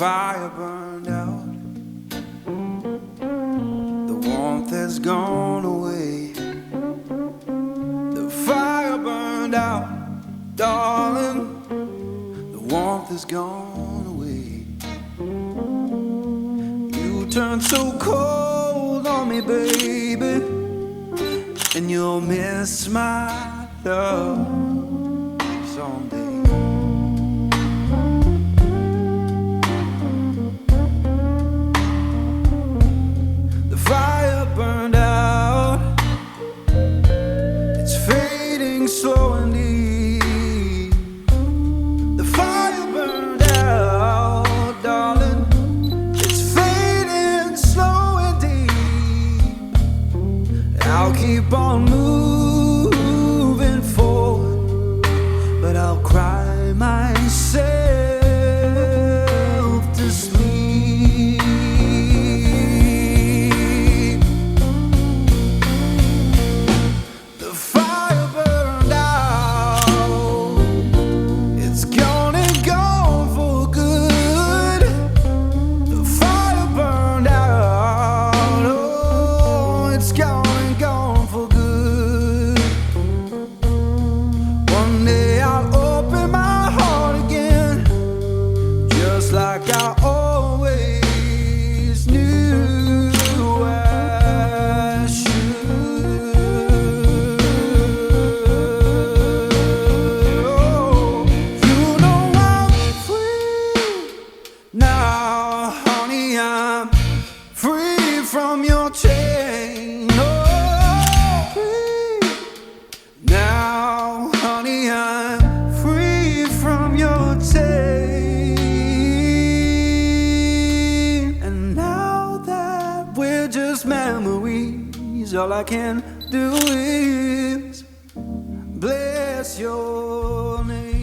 fire burned out. The warmth has gone away. The fire burned out, darling. The warmth has gone away. You turned so cold on me, baby, and you'll miss my love someday. The fire burned out. It's fading slow and deep. The fire burned out, darling. It's fading slow and deep. I'll keep on moving forward, but I'll cry myself to sleep. The fire burned out. It's gone and gone for good. The fire burned out. Oh, it's gone and gone for good. One day I'll open my heart again, just like I always knew I should. Oh, you know I'm free now, honey. I'm free from your chain. Oh, free now, honey. I'm free from your chain. And now that we're just memories, all I can do is bless your name.